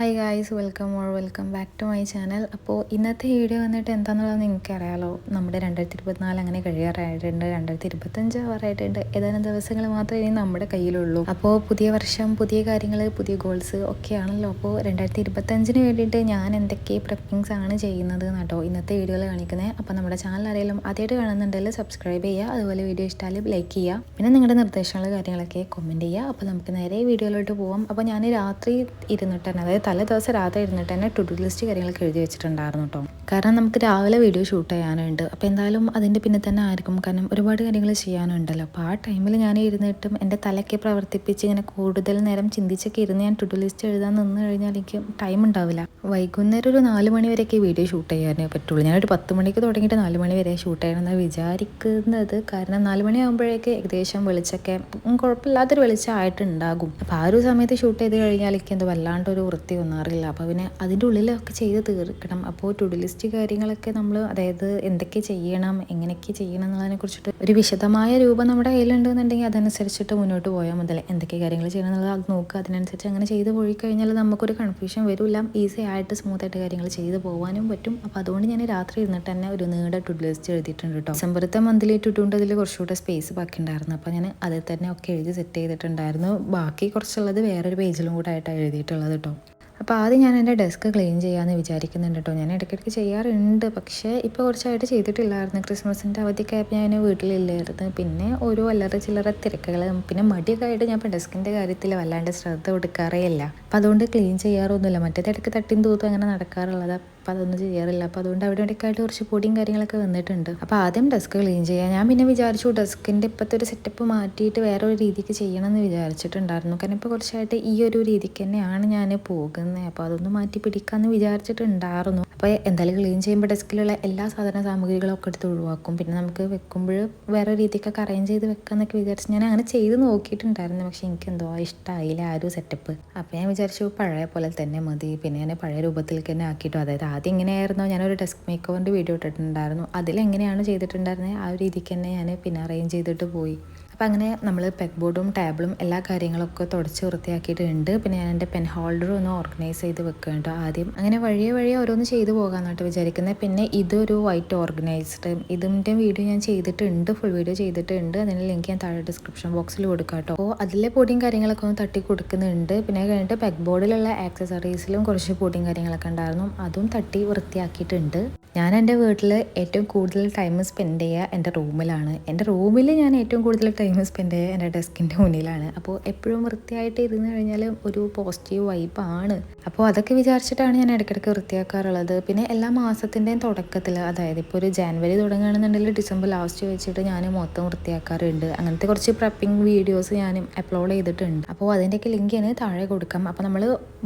Hi guys, welcome back to my channel. അപ്പോൾ ഇന്നത്തെ video വന്നിട്ട് എന്താണെന്നുള്ളത് നിങ്ങൾക്ക് അറിയാമല്ലോ. നമ്മുടെ 2024 അങ്ങനെ കഴിയാറായിട്ടുണ്ട്, 2025 ആവാറായിട്ടുണ്ട്. ഏതാനും ദിവസങ്ങൾ മാത്രമേ ഇനി നമ്മുടെ കയ്യിലുള്ളൂ. അപ്പോൾ പുതിയ വർഷം, പുതിയ കാര്യങ്ങൾ, പുതിയ ഗോൾസ് ഒക്കെയാണല്ലോ. അപ്പോൾ 2025 വേണ്ടിയിട്ട് ഞാൻ എന്തൊക്കെ പ്രിപ്പറിങ്സ് ആണ് ചെയ്യുന്നത് കേട്ടോ ഇന്നത്തെ വീഡിയോയിൽ കാണിക്കുന്നത്. അപ്പോൾ നമ്മുടെ ചാനൽ ആരെങ്കിലും ആദ്യമായിട്ട് കാണുന്നുണ്ടെങ്കിൽ സബ്സ്ക്രൈബ് ചെയ്യുക, അതുപോലെ വീഡിയോ ഇഷ്ടമായാലും ലൈക്ക് ചെയ്യുക, പിന്നെ നിങ്ങളുടെ നിർദ്ദേശങ്ങളും കാര്യങ്ങളൊക്കെ കമൻറ്റ് ചെയ്യുക. അപ്പോൾ നമുക്ക് നേരെ വീഡിയോയിലോട്ട് പോകാം. അപ്പോൾ ഞാൻ രാത്രി ഇരുന്നിട്ട് തന്നെ, അതായത് തലേ ദിവസം രാത്രി ഇരുന്നിട്ട് തന്നെ ടു ഡു ലിസ്റ്റ് കാര്യങ്ങളൊക്കെ എഴുതി വെച്ചിട്ടുണ്ടായിരുന്നു കേട്ടോ. കാരണം നമുക്ക് രാവിലെ വീഡിയോ ഷൂട്ട് ചെയ്യാനുണ്ട്. അപ്പോൾ എന്തായാലും അതിൻ്റെ പിന്നെ തന്നെ ആയിരിക്കും, കാരണം ഒരുപാട് കാര്യങ്ങൾ ചെയ്യാനുണ്ടല്ലോ. അപ്പോൾ ആ ടൈമിൽ ഞാൻ ഇരുന്നിട്ടും എൻ്റെ തലയ്ക്ക് പ്രവർത്തിപ്പിച്ച് ഇങ്ങനെ കൂടുതൽ നേരം ചിന്തിച്ചൊക്കെ ഇരുന്ന് ഞാൻ ടു ഡു ലിസ്റ്റ് എഴുതാൻ നിന്ന് കഴിഞ്ഞാൽ എനിക്ക് ടൈം ഉണ്ടാവില്ല. വൈകുന്നേരം ഒരു 4 മണി വരെയൊക്കെ വീഡിയോ ഷൂട്ട് ചെയ്യാനേ പറ്റുള്ളൂ. ഞാനൊരു 10 മണിക്ക് തുടങ്ങിയിട്ട് 4 മണി വരെ ഷൂട്ട് ചെയ്യണമെന്ന് വിചാരിക്കുന്നത്. കാരണം 4 മണി ആകുമ്പോഴേക്ക് ഏകദേശം വെളിച്ചൊക്കെ കുഴപ്പമില്ലാത്തൊരു വെളിച്ചം ആയിട്ടുണ്ടാകും. അപ്പോൾ ആ ഒരു സമയത്ത് ഷൂട്ട് ചെയ്ത് കഴിഞ്ഞാൽ എനിക്ക് എന്തോ വല്ലാണ്ടൊരു വൃത്തി ഒന്നാറില്ല. അപ്പോൾ പിന്നെ അതിൻ്റെ ഉള്ളിലൊക്കെ ചെയ്ത് തീർക്കണം. അപ്പോൾ ടു ഡു ലിസ്റ്റ് കാര്യങ്ങളൊക്കെ നമ്മൾ, അതായത് എന്തൊക്കെ ചെയ്യണം, എങ്ങനെയൊക്കെ ചെയ്യണം എന്നുള്ളതിനെ കുറിച്ചിട്ട് ഒരു വിശദമായ രൂപം നമ്മുടെ കയ്യിലുണ്ടെന്നുണ്ടെങ്കിൽ അതനുസരിച്ചിട്ട് മുന്നോട്ട് പോയാൽ മുതൽ എന്തൊക്കെ കാര്യങ്ങൾ ചെയ്യണം എന്നുള്ളത് അത് നോക്കുക. അതിനനുസരിച്ച് അങ്ങനെ ചെയ്ത് പോയി കഴിഞ്ഞാൽ നമുക്കൊരു കൺഫ്യൂഷൻ വരില്ല. ഈസി ആയിട്ട് സ്മൂത്തായിട്ട് കാര്യങ്ങൾ ചെയ്ത് പോകാനും പറ്റും. അപ്പോൾ അതുകൊണ്ട് ഞാൻ രാത്രി ഇരുന്നിട്ട് തന്നെ ഒരു നീണ്ട ടു ഡു ലിസ്റ്റ് എഴുതിയിട്ടുണ്ട് കേട്ടോ. ഡിസംബറത്തെ മന്ത്ലി ടു ഡു അതിൽ കുറച്ചുകൂടെ സ്പേസ് ബാക്കി ഉണ്ടായിരുന്നു. അപ്പോൾ ഞാൻ അതിൽ തന്നെ ഒക്കെ എഴുതി സെറ്റ് ചെയ്തിട്ടുണ്ടായിരുന്നു. ബാക്കി കുറച്ചുള്ളത് വേറൊരു പേജിലും കൂടെ ആയിട്ടാണ് എഴുതിയിട്ടുള്ളത് കേട്ടോ. അപ്പോൾ ആദ്യം ഞാൻ എൻ്റെ ഡെസ്ക് ക്ലീൻ ചെയ്യാമെന്ന് വിചാരിക്കുന്നുണ്ട് കേട്ടോ. ഞാൻ ഇടയ്ക്കിടയ്ക്ക് ചെയ്യാറുണ്ട്, പക്ഷേ ഇപ്പോൾ കുറച്ചായിട്ട് ചെയ്തിട്ടില്ലായിരുന്നു. ക്രിസ്മസിൻ്റെ അവധിയൊക്കെ ആയപ്പോൾ ഞാൻ വീട്ടിലില്ലായിരുന്നു. പിന്നെ ഓരോ അല്ലറ ചില്ലറ തിരക്കുകൾ, പിന്നെ മടിയൊക്കെ ആയിട്ട് ഞാൻ ഇപ്പോൾ ഡെസ്കിൻ്റെ കാര്യത്തിൽ വല്ലാണ്ട് ശ്രദ്ധ കൊടുക്കാറേ ഇല്ല. അപ്പോൾ അതുകൊണ്ട് ക്ലീൻ ചെയ്യാറൊന്നുമില്ല. മറ്റേത് ഇടയ്ക്ക് തട്ടിയും തൂത്തും അങ്ങനെ നടക്കാറുള്ളത്, അപ്പോൾ അതൊന്നും ചെയ്യാറില്ല. അപ്പോൾ അതുകൊണ്ട് അവിടെ ഇടയ്ക്ക് ആയിട്ട് കുറച്ച് പൊടിയും കാര്യങ്ങളൊക്കെ വന്നിട്ടുണ്ട്. അപ്പോൾ ആദ്യം ഡെസ്ക് ക്ലീൻ ചെയ്യാം. ഞാൻ പിന്നെ വിചാരിച്ചു ഡെസ്കിൻ്റെ ഇപ്പോഴത്തെ ഒരു സെറ്റപ്പ് മാറ്റിയിട്ട് വേറെ ഒരു രീതിക്ക് ചെയ്യണമെന്ന് വിചാരിച്ചിട്ടുണ്ടായിരുന്നു. കാരണം ഇപ്പോൾ കുറച്ചായിട്ട് ഈ ഒരു രീതിക്ക് തന്നെയാണ് ഞാൻ പോകുന്നത്. അപ്പോൾ അതൊന്ന് മാറ്റി പിടിക്കാമെന്ന് വിചാരിച്ചിട്ടുണ്ടായിരുന്നു. അപ്പോൾ എന്തായാലും ക്ലീൻ ചെയ്യുമ്പോൾ ഡെസ്കിലുള്ള എല്ലാ സാധന സാമഗ്രികളൊക്കെ എടുത്ത് ഒഴിവാക്കും. പിന്നെ നമുക്ക് വെക്കുമ്പോൾ വേറെ രീതിക്കൊക്കെ അറേഞ്ച് ചെയ്ത് വെക്കാമെന്നൊക്കെ വിചാരിച്ച് ഞാൻ അങ്ങനെ ചെയ്ത് നോക്കിയിട്ടുണ്ടായിരുന്നു. പക്ഷേ എനിക്ക് എന്തോ ഇഷ്ടമായില്ല ആ ഒരു സെറ്റപ്പ്. അപ്പോൾ ഞാൻ വിചാരിച്ചു പഴയ പോലെ തന്നെ മതി. പിന്നെ ഞാൻ പഴയ രൂപത്തിലേക്ക് തന്നെ ആക്കിയിട്ടു. അതായത് ആദ്യം ഇങ്ങനെയായിരുന്നു, ഞാനൊരു ഡെസ്ക് മേക്ക് ഓവറിൻ്റെ വീഡിയോ ഇട്ടിട്ടുണ്ടായിരുന്നു. അതിലെങ്ങനെയാണ് ചെയ്തിട്ടുണ്ടായിരുന്നത് ആ ഒരു രീതിക്ക് തന്നെ ഞാൻ പിന്നെ അറേഞ്ച് ചെയ്തിട്ട് പോയി. അപ്പോൾ അങ്ങനെ നമ്മൾ പെഗ് ബോർഡും ടേബിളും എല്ലാ കാര്യങ്ങളൊക്കെ തുടച്ച് വൃത്തിയാക്കിയിട്ടുണ്ട്. പിന്നെ ഞാൻ എൻ്റെ പെൻ ഹോൾഡറും ഒന്ന് ഓർഗനൈസ് ചെയ്ത് വെക്കുന്നുണ്ട് ആദ്യം. അങ്ങനെ വഴിയെ ഓരോന്ന് ചെയ്ത് പോകാമെന്നായിട്ട് വിചാരിക്കുന്നത്. പിന്നെ ഇതൊരു വൈറ്റ് ഓർഗനൈസ്ഡ്, ഇതിൻ്റെ വീഡിയോ ഞാൻ ചെയ്തിട്ടുണ്ട്, ഫുൾ വീഡിയോ ചെയ്തിട്ടുണ്ട്. അതിൻ്റെ ലിങ്ക് ഞാൻ താഴെ ഡിസ്ക്രിപ്ഷൻ ബോക്സിൽ കൊടുക്കാം കേട്ടോ. അപ്പോൾ അതിലെ പൊടിയും കാര്യങ്ങളൊക്കെ ഒന്ന് തട്ടി കൊടുക്കുന്നുണ്ട്. പിന്നെ കഴിഞ്ഞിട്ട് പെഗ് ബോർഡിലുള്ള ആക്സസറീസിലും കുറച്ച് പൊടിയും കാര്യങ്ങളൊക്കെ ഉണ്ടായിരുന്നു, അതും തട്ടി വൃത്തിയാക്കിയിട്ടുണ്ട്. ഞാൻ എൻ്റെ വീട്ടിൽ ഏറ്റവും കൂടുതൽ ടൈം സ്പെൻഡ് ചെയ്യുക എൻ്റെ റൂമിലാണ്. എൻ്റെ റൂമിൽ ഞാൻ ഏറ്റവും കൂടുതൽ ടൈം സ്പെൻഡ് ചെയ്യുക എൻ്റെ ഡെസ്കിൻ്റെ മുന്നിലാണ്. അപ്പോൾ എപ്പോഴും വൃത്തിയായിട്ട് ഇരുന്ന് കഴിഞ്ഞാൽ ഒരു പോസിറ്റീവ് വൈബാണ്. അപ്പോൾ അതൊക്കെ വിചാരിച്ചിട്ടാണ് ഞാൻ ഇടയ്ക്കിടയ്ക്ക് വൃത്തിയാക്കാറുള്ളത്. പിന്നെ എല്ലാ മാസത്തിൻ്റെയും തുടക്കത്തിൽ, അതായത് ഇപ്പോൾ ഒരു ജാനുവരി തുടങ്ങുകയാണെന്നുണ്ടെങ്കിൽ ഡിസംബർ ലാസ്റ്റ് വെച്ചിട്ട് ഞാൻ മൊത്തം വൃത്തിയാക്കാറുണ്ട്. അങ്ങനത്തെ കുറച്ച് പ്രെപ്പിംഗ് വീഡിയോസ് ഞാൻ അപ്ലോഡ് ചെയ്തിട്ടുണ്ട്. അപ്പോൾ അതിൻ്റെയൊക്കെ ലിങ്ക് ഞാൻ താഴെ കൊടുക്കാം. അപ്പോൾ നമ്മൾ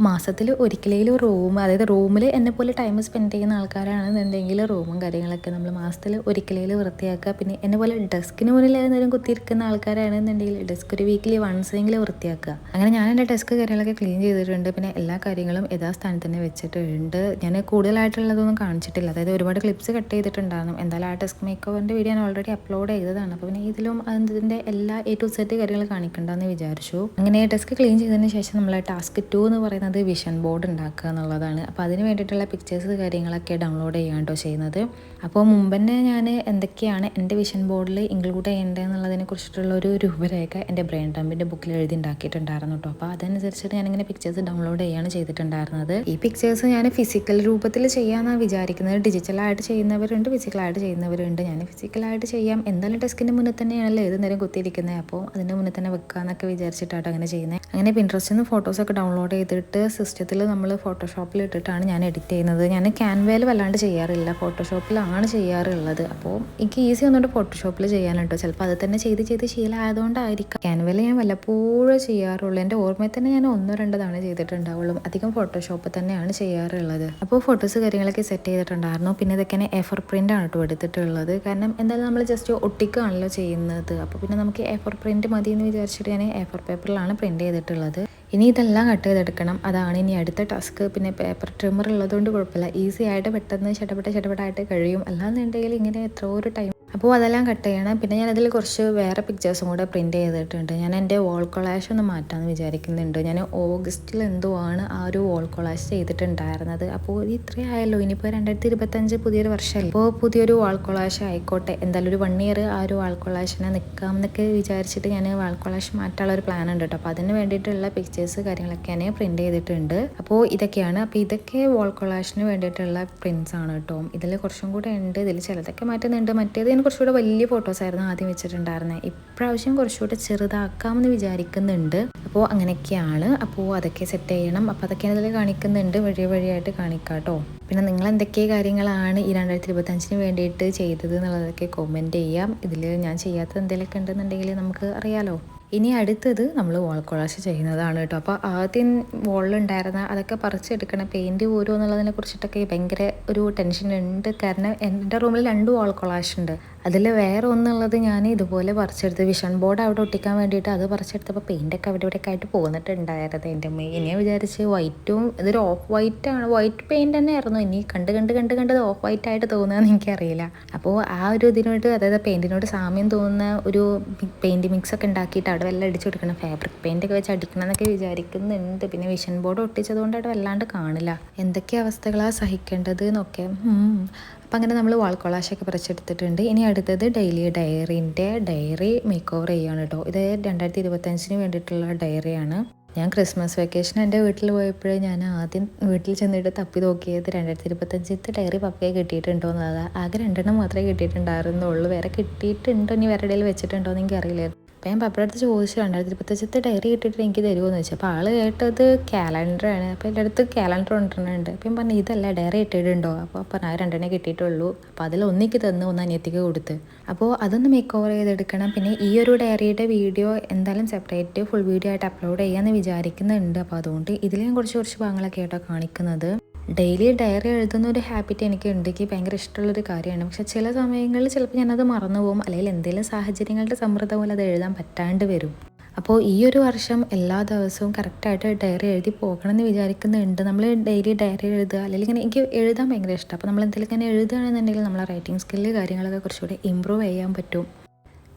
മാസത്തിൽ ഒരിക്കലെങ്കിലും റൂം, അതായത് റൂമിൽ എന്നെ പോലെ ടൈം സ്പെൻഡ് ചെയ്യുന്ന ആൾക്കാരാണെന്നുണ്ടെങ്കിൽ റൂമും കാര്യങ്ങളൊക്കെ നമ്മൾ മാസത്തിൽ ഒരിക്കലെങ്കിലും വൃത്തിയാക്കുക. പിന്നെ എന്നെ പോലെ ഡെസ്കിന് മുന്നിൽ ഏതെങ്കിലും കുത്തിയിരിക്കുന്ന ആൾക്കാരാണെന്നുണ്ടെങ്കിൽ ഡെസ്ക് ഒരു വീക്കിലി വൺസെങ്കിലും വൃത്തിയാക്കുക. അങ്ങനെ ഞാൻ എൻ്റെ ഡെസ്ക് കാര്യങ്ങളൊക്കെ ക്ലീൻ ചെയ്തിട്ടുണ്ട്. പിന്നെ എല്ലാ കാര്യങ്ങളും യഥാസ്ഥാനത്ത് തന്നെ വെച്ചിട്ടുണ്ട്. ഞാൻ കൂടുതലായിട്ടുള്ളതൊന്നും കാണിച്ചിട്ടില്ല, അതായത് ഒരുപാട് ക്ലിപ്സ് കട്ട് ചെയ്തിട്ടുണ്ടായിരുന്നു. എന്തായാലും ആ ഡെസ്ക് മേക്ക് ഓവറിൻ്റെ വീഡിയോ ഞാൻ ഓൾറെഡി അപ്ലോഡ് ചെയ്തതാണ്. അപ്പോൾ പിന്നെ ഇതിലും അതിൻ്റെ എല്ലാ A to Z കാര്യങ്ങൾ കാണിക്കണ്ടെന്ന് വിചാരിച്ചു. അങ്ങനെ ഡെസ്ക് ക്ലീൻ ചെയ്തതിന് ശേഷം നമ്മൾ ടാസ്ക് 2 എന്ന് പറയുന്നത് വിഷൻ ബോർഡ് ഉണ്ടാക്കുക എന്നുള്ളതാണ്. അപ്പോൾ അതിന് വേണ്ടിയിട്ടുള്ള പിക്ചേഴ്സ് കാര്യങ്ങളൊക്കെ ഡൗൺലോഡ് ചെയ്യാൻ കേട്ടോ ചെയ്യുന്നത്. അപ്പോൾ മുമ്പ് തന്നെ ഞാൻ എന്തൊക്കെയാണ് എൻ്റെ വിഷൻ ബോർഡിൽ ഇൻക്ലൂഡ് ചെയ്യേണ്ടത് എന്നുള്ളതിനെ കുറിച്ചിട്ടുള്ള ഒരു രൂപരേഖ എൻ്റെ ബ്രെയിൻ ഡംപിൻ്റെ ബുക്കിൽ എഴുതി ഉണ്ടാക്കിയിട്ടുണ്ടായിരുന്നു കേട്ടോ. അപ്പോൾ അതനുസരിച്ചിട്ട് ഞാനിങ്ങനെ പിക്ചേഴ്സ് ഡൗൺലോഡ് ചെയ്യാണ് ചെയ്തിട്ടുണ്ടായിരുന്നത്. ഈ പിക്ചേഴ്സ് ഞാൻ ഫിസിക്കൽ രൂപത്തിൽ ചെയ്യാമെന്നാണ് വിചാരിക്കുന്നത്. ഡിജിറ്റലായിട്ട് ചെയ്യുന്നവരുണ്ട്, ഫിസിക്കലായിട്ട് ചെയ്യുന്നവരുണ്ട്. ഞാൻ ഫിസിക്കലായിട്ട് ചെയ്യാം. എന്തായാലും ഡെസ്കിൻ്റെ മുന്നിൽ തന്നെയാണല്ലോ ഏത് നേരം കുത്തിയിരിക്കുന്നത്, അപ്പോൾ അതിൻ്റെ മുന്നിൽ തന്നെ വെക്കാമെന്നൊക്കെ വിചാരിച്ചിട്ടാണ് അങ്ങനെ ചെയ്യുന്നത്. അങ്ങനെ പിൻട്രസ്റ്റിൽ നിന്ന് ഫോട്ടോസൊക്കെ ഡൗൺലോഡ് ചെയ്തിട്ട് സിസ്റ്റത്തിൽ നമ്മൾ ഫോട്ടോഷോപ്പിൽ ഇട്ടിട്ടാണ് ഞാൻ എഡിറ്റ് ചെയ്യുന്നത്. ഞാൻ ക്യാൻവയിൽ വല്ലാണ്ട് ചെയ്യാറില്ല, ഫോട്ടോഷോപ്പിലാണ് ചെയ്യാറുള്ളത്. അപ്പോൾ എനിക്ക് ഈസി ഒന്നുകൊണ്ട് ഫോട്ടോഷോപ്പിൽ ചെയ്യാനുണ്ടോ. ചിലപ്പോൾ അത് തന്നെ ചെയ്ത് ചെയ്ത് ശീലമായതുകൊണ്ടായിരിക്കാം. ക്യാൻവയിൽ ഞാൻ വല്ലപ്പോഴും ചെയ്യാറുള്ളൂ. എൻ്റെ ഓർമ്മയിൽ തന്നെ ഞാൻ 1-2 തവണ ചെയ്തിട്ടുണ്ടാവുള്ളൂ. അധികം ഫോട്ടോഷോപ്പ് തന്നെയാണ് ചെയ്യാറുള്ളത്. അപ്പോൾ ഫോട്ടോസ് കാര്യങ്ങളൊക്കെ സെറ്റ് ചെയ്തിട്ടുണ്ടായിരുന്നു. പിന്നെ ഇതൊക്കെ എ4 പ്രിൻ്റ് ആണ് കേട്ടോ എടുത്തിട്ടുള്ളത്. കാരണം എന്തായാലും നമ്മൾ ജസ്റ്റ് ഒട്ടിക്കുകയാണല്ലോ ചെയ്യുന്നത്. അപ്പോൾ പിന്നെ നമുക്ക് A4 പ്രിൻ്റ് മതി എന്ന് വിചാരിച്ചിട്ട് ഞാൻ A4 പേപ്പറിലാണ് പ്രിൻ്റ് ചെയ്തിട്ടുള്ളത്. ഇനി ഇതെല്ലാം കട്ട് ചെയ്തെടുക്കണം. അതാണ് ഇനി അടുത്ത ടാസ്ക്. പിന്നെ പേപ്പർ ട്രിമ്മർ ഉള്ളതുകൊണ്ട് കുഴപ്പമില്ല, ഈസി ആയിട്ട് പെട്ടെന്ന് ചട്ടപ്പെട്ടായിട്ട് കഴിയും. അല്ലാന്നുണ്ടെങ്കിൽ ഇങ്ങനെ എത്രയോ ഒരു ടൈം. അപ്പോൾ അതെല്ലാം കട്ട് ചെയ്യണം. പിന്നെ ഞാൻ അതിൽ കുറച്ച് വേറെ പിക്ചേഴ്സും കൂടെ പ്രിൻറ്റ് ചെയ്തിട്ടുണ്ട്. ഞാൻ എൻ്റെ വോൾ കൊളാഷ് ഒന്ന് മാറ്റാമെന്ന് വിചാരിക്കുന്നുണ്ട്. ഞാൻ ഓഗസ്റ്റിൽ എന്തോ ആണ് ആ ഒരു വോൾ കൊളാഷ് ചെയ്തിട്ടുണ്ടായിരുന്നത്. അപ്പോൾ ഇത്രയും ആയല്ലോ, ഇനിയിപ്പോൾ 2025 പുതിയൊരു വർഷമല്ലേ. അപ്പോൾ പുതിയൊരു വാൾ കൊളാഷ് ആയിക്കോട്ടെ. എന്തായാലും ഒരു 1 ഇയർ ആ ഒരു വാൾ കൊളാഷിനെ നിൽക്കാം എന്നൊക്കെ വിചാരിച്ചിട്ട് ഞാൻ വാൾ കൊളാഷ് മാറ്റാനുള്ള ഒരു പ്ലാൻ ഉണ്ട് കേട്ടോ. അപ്പോൾ അതിന് വേണ്ടിയിട്ടുള്ള പിക്ചേഴ്സ് കാര്യങ്ങളൊക്കെ ഞാൻ പ്രിൻറ്റ് ചെയ്തിട്ടുണ്ട്. അപ്പോൾ ഇതൊക്കെയാണ്. അപ്പോൾ ഇതൊക്കെ വാൾ കൊളാഷിന് വേണ്ടിയിട്ടുള്ള പ്രിൻറ്റ്സ് ആണ് കേട്ടോ. ഇതിൽ കുറച്ചും കൂടെ ഉണ്ട്. ഇതിൽ ചിലതൊക്കെ മാറ്റുന്നുണ്ട്. മറ്റേത് കുറച്ചുകൂടെ വലിയ ഫോട്ടോസ് ആയിരുന്നു ആദ്യം വെച്ചിട്ടുണ്ടായിരുന്നത്. ഇപ്രാവശ്യം കുറച്ചുകൂടെ ചെറുതാക്കാമെന്ന് വിചാരിക്കുന്നുണ്ട്. അപ്പോൾ അങ്ങനെയൊക്കെയാണ്. അപ്പോൾ അതൊക്കെ സെറ്റ് ചെയ്യണം. അപ്പോൾ അതൊക്കെയാണ് ഇതിൽ കാണിക്കുന്നുണ്ട്. വഴിയായിട്ട് കാണിക്കാം കേട്ടോ. പിന്നെ നിങ്ങൾ എന്തൊക്കെ കാര്യങ്ങളാണ് ഈ 2025 വേണ്ടിയിട്ട് ചെയ്തത് എന്നുള്ളതൊക്കെ കമൻറ്റ് ചെയ്യാം. ഇതിൽ ഞാൻ ചെയ്യാത്തത് എന്തെങ്കിലുമൊക്കെ ഉണ്ടെന്നുണ്ടെങ്കിൽ നമുക്ക് അറിയാലോ. ഇനി അടുത്തത് നമ്മൾ വാൾ കൊളാഷ് ചെയ്യുന്നതാണ് കേട്ടോ. അപ്പോൾ ആദ്യം വോളിലുണ്ടായിരുന്ന അതൊക്കെ പറിച്ചെടുക്കണം, പെയിൻറ്റ് പോരുമോ എന്നുള്ളതിനെ കുറിച്ചിട്ടൊക്കെ ഭയങ്കര ഒരു ടെൻഷൻ ഉണ്ട്. കാരണം എൻ്റെ റൂമിൽ 2 വാൾ കൊളാഷ് ഉണ്ട്. അതിൽ വേറെ ഒന്നുള്ളത് ഞാൻ ഇതുപോലെ പറിച്ചെടുത്ത് വിഷൻ ബോർഡ് അവിടെ ഒട്ടിക്കാൻ വേണ്ടിയിട്ട് അത് പറിച്ചെടുത്തപ്പോൾ പെയിൻ്റൊക്കെ ഇവിടെയൊക്കെ ആയിട്ട് പോന്നിട്ടുണ്ടായിരുന്നത്. എൻ്റെ അമ്മ ഇനി വിചാരിച്ച് വൈറ്റും ഇതൊരു ഓഫ് വൈറ്റ് ആണ്, വൈറ്റ് പെയിൻറ്റ് തന്നെ ആയിരുന്നു. ഇനി കണ്ട് ഓഫ് വൈറ്റ് ആയിട്ട് തോന്നുകയെന്ന് എനിക്കറിയില്ല. അപ്പോൾ ആ ഒരു ഇതിനോട്, അതായത് പെയിൻറ്റിനോട് സാമ്യം തോന്നുന്ന ഒരു പെയിൻറ്റ് മിക്സ് ഒക്കെ ഉണ്ടാക്കിയിട്ട് അവിടെ വെള്ളം അടിച്ചു കൊടുക്കണം, ഫാബ്രിക് പെയിൻ്റ് ഒക്കെ വെച്ച് അടിക്കണം എന്നൊക്കെ വിചാരിക്കുന്നുണ്ട്. പിന്നെ വിഷൻ ബോർഡ് ഒട്ടിച്ചതുകൊണ്ട് അവിടെ വല്ലാണ്ട് കാണില്ല. എന്തൊക്കെ അവസ്ഥകളാണ് സഹിക്കേണ്ടത് എന്നൊക്കെ. അപ്പം അങ്ങനെ നമ്മൾ വാൾ കൊളാഷൊക്കെ പറിച്ചെടുത്തിട്ടുണ്ട്. ഇനി അടുത്തത് ഡയറി മേക്ക് ഓവർ ചെയ്യുകയാണ് കേട്ടോ. ഇത് 2025 വേണ്ടിയിട്ടുള്ള ഡയറിയാണ്. ഞാൻ ക്രിസ്മസ് വെക്കേഷൻ എൻ്റെ വീട്ടിൽ പോയപ്പോഴേ ഞാൻ ആദ്യം വീട്ടിൽ ചെന്നിട്ട് തപ്പി നോക്കിയത് 2025 ഡയറി പപ്പയെ കിട്ടിയിട്ടുണ്ടോ എന്നുള്ളത്. ആകെ 2 മാത്രമേ കിട്ടിയിട്ടുണ്ടായിരുന്നുള്ളൂ. വേറെ കിട്ടിയിട്ടുണ്ടോ, ഇനി വേറെ ഇടയിൽ വെച്ചിട്ടുണ്ടോ എന്ന് എനിക്കറിയില്ലായിരുന്നു. അപ്പോൾ ഞാൻ പപ്പയുടെ അടുത്ത് ചോദിച്ചു 2025 ഡയറി കിട്ടിയിട്ട് എനിക്ക് തരുമോ എന്ന് ചോദിച്ചു. അപ്പോൾ ആൾ കേട്ടത് ക്യാലണ്ടറാണ്. അപ്പോൾ എൻ്റെ അടുത്ത് ക്യാലണ്ടർ കൊണ്ടുവരുന്നുണ്ട്. അപ്പം ഞാൻ പറഞ്ഞു ഇതല്ല ഡയറി ഇട്ടിട്ടുണ്ടോ. അപ്പോൾ പറഞ്ഞു 2 കിട്ടിയിട്ടുള്ളൂ. അപ്പോൾ അതിൽ ഒന്നിക്ക് തന്ന് ഒന്ന് അനിയത്തിക്ക് കൊടുത്ത്. അപ്പോൾ അതൊന്ന് മേക്ക് ഓവർ ചെയ്തെടുക്കണം. പിന്നെ ഈ ഒരു ഡയറിയുടെ വീഡിയോ എന്തായാലും സെപ്പറേറ്റ് ഫുൾ വീഡിയോ ആയിട്ട് അപ്ലോഡ് ചെയ്യാമെന്ന് വിചാരിക്കുന്നുണ്ട്. അപ്പോൾ അതുകൊണ്ട് ഇതിൽ ഞാൻ കുറച്ച് ഭാഗങ്ങളൊക്കെ ആയിട്ടോ കാണിക്കുന്നത്. ഡെയിലി ഡയറി എഴുതുന്ന ഒരു ഹാബിറ്റ് എനിക്ക് ഉണ്ടെങ്കിൽ ഭയങ്കര ഇഷ്ടമുള്ളൊരു കാര്യമാണ്. പക്ഷെ ചില സമയങ്ങളിൽ ചിലപ്പോൾ ഞാനത് മറന്നു പോകും, അല്ലെങ്കിൽ എന്തെങ്കിലും സാഹചര്യങ്ങളുടെ സമ്മർദ്ദം പോലെ അത് എഴുതാൻ പറ്റാണ്ട് വരും. അപ്പോൾ ഈ ഒരു വർഷം എല്ലാ ദിവസവും കറക്റ്റായിട്ട് ഡയറി എഴുതി പോകണം എന്ന് വിചാരിക്കുന്നുണ്ട്. നമ്മൾ ഡെയിലി ഡയറി എഴുതുക, അല്ലെങ്കിൽ ഇങ്ങനെ എനിക്ക് എഴുതാൻ ഭയങ്കര ഇഷ്ടം. അപ്പോൾ നമ്മൾ എന്തെങ്കിലും ഇങ്ങനെ എഴുതുകയാണെന്നുണ്ടെങ്കിൽ നമ്മളെ റൈറ്റിംഗ് സ്കില്ല് കാര്യങ്ങളൊക്കെ കുറച്ചുകൂടി ഇമ്പ്രൂവ് ചെയ്യാൻ പറ്റും.